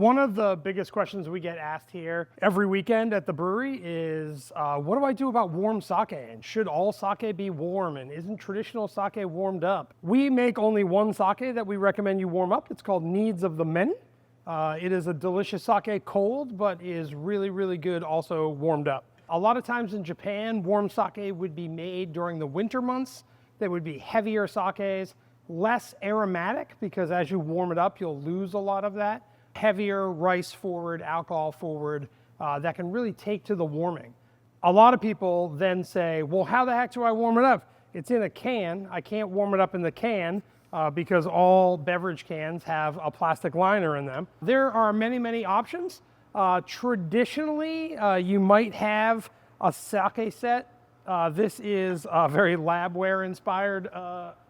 One of the biggest questions we get asked here every weekend at the brewery is, what do I do about warm sake? And should all sake be warm? And isn't traditional sake warmed up? We make only one sake that we recommend you warm up. It's called Needs of the Many. It is a delicious sake cold, but is really, really good also warmed up. A lot of times in Japan, warm sake would be made during the winter months. They would be heavier sakes, less aromatic, because as you warm it up, you'll lose a lot of that. Heavier, rice forward, alcohol forward, that can really take to the warming. A lot of people then say, well, how the heck do I warm it up? It's in a can. I can't warm it up in the can because all beverage cans have a plastic liner in them. There are many, many options. Traditionally, you might have a sake set. This is a very labware inspired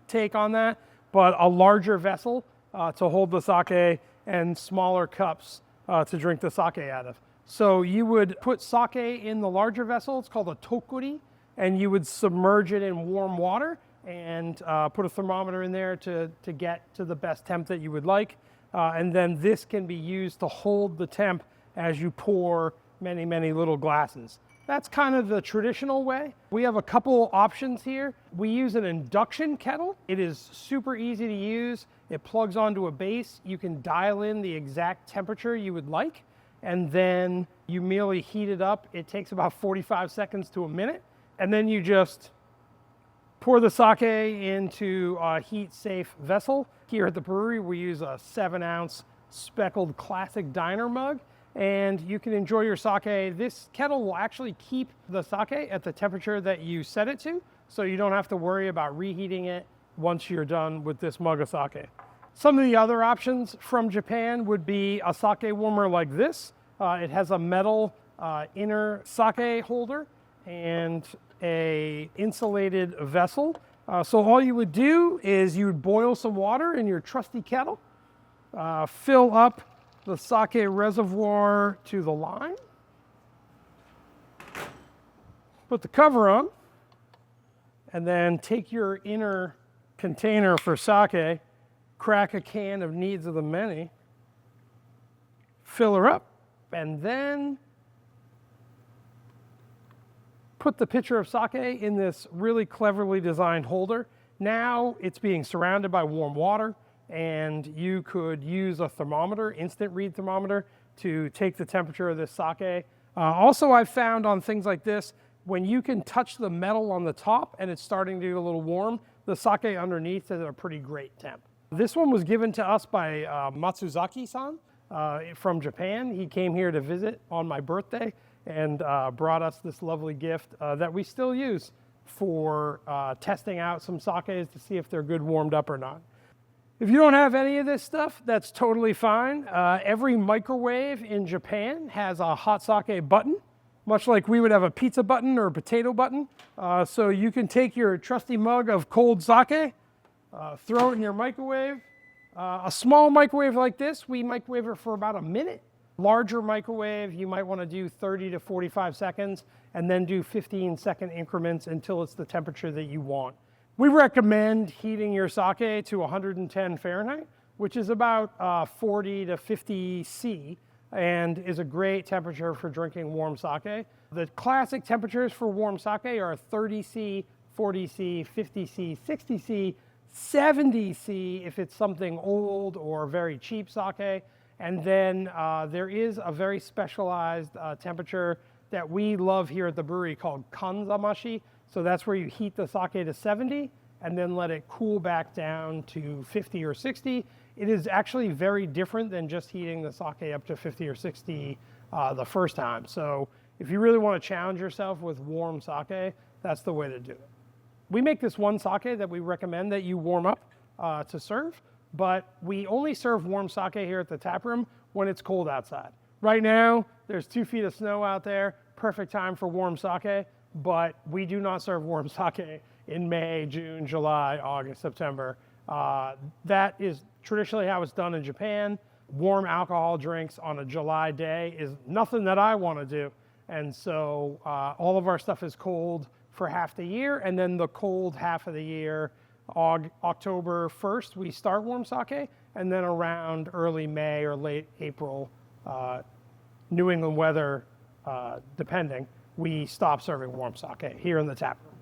take on that, but a larger vessel to hold the sake and smaller cups to drink the sake out of. So you would put sake in the larger vessel, it's called a tokuri, and you would submerge it in warm water and put a thermometer in there to get to the best temp that you would like. And then this can be used to hold the temp as you pour many, many little glasses. That's kind of the traditional way. We have a couple options here. We use an induction kettle. It is super easy to use. It plugs onto a base. You can dial in the exact temperature you would like, and then you merely heat it up. It takes about 45 seconds to a minute, and then you just pour the sake into a heat-safe vessel. Here at the brewery, we use a 7-ounce speckled classic diner mug, and you can enjoy your sake. This kettle will actually keep the sake at the temperature that you set it to, so you don't have to worry about reheating it once you're done with this mug of sake. Some of the other options from Japan would be a sake warmer like this. It has a metal inner sake holder and a insulated vessel. So all you would do is you would boil some water in your trusty kettle, fill up the sake reservoir to the line, put the cover on, and then take your inner container for sake, crack a can of Needs of the Many, fill her up, and then put the pitcher of sake in this really cleverly designed holder. Now it's being surrounded by warm water, and you could use a thermometer, instant read thermometer, to take the temperature of this sake. Also, I've found on things like this, when you can touch the metal on the top and it's starting to get a little warm, the sake underneath is at a pretty great temp. This one was given to us by Matsuzaki-san from Japan. He came here to visit on my birthday and brought us this lovely gift that we still use for testing out some sakes to see if they're good warmed up or not. If you don't have any of this stuff, that's totally fine. Every microwave in Japan has a hot sake button, much like we would have a pizza button or a potato button. So you can take your trusty mug of cold sake, throw it in your microwave. A small microwave like this, we microwave it for about a minute. Larger microwave, you might want to do 30 to 45 seconds and then do 15-second increments until it's the temperature that you want. We recommend heating your sake to 110 Fahrenheit, which is about 40 to 50 C, and is a great temperature for drinking warm sake. The classic temperatures for warm sake are 30 C, 40 C, 50 C, 60 C, 70 C if it's something old or very cheap sake. And then there is a very specialized temperature that we love here at the brewery called Kanzake. So that's where you heat the sake to 70 and then let it cool back down to 50 or 60. It is actually very different than just heating the sake up to 50 or 60 the first time. So if you really want to challenge yourself with warm sake, that's the way to do it. We make this one sake that we recommend that you warm up to serve, but we only serve warm sake here at the taproom when it's cold outside. Right now, there's 2 feet of snow out there, perfect time for warm sake, but we do not serve warm sake in May, June, July, August, September. That is traditionally how it's done in Japan. Warm alcohol drinks on a July day is nothing that I want to do. And so all of our stuff is cold for half the year, and then the cold half of the year, October 1st, we start warm sake, and then around early May or late April, New England weather depending, we stop serving warm sake here in the tap room.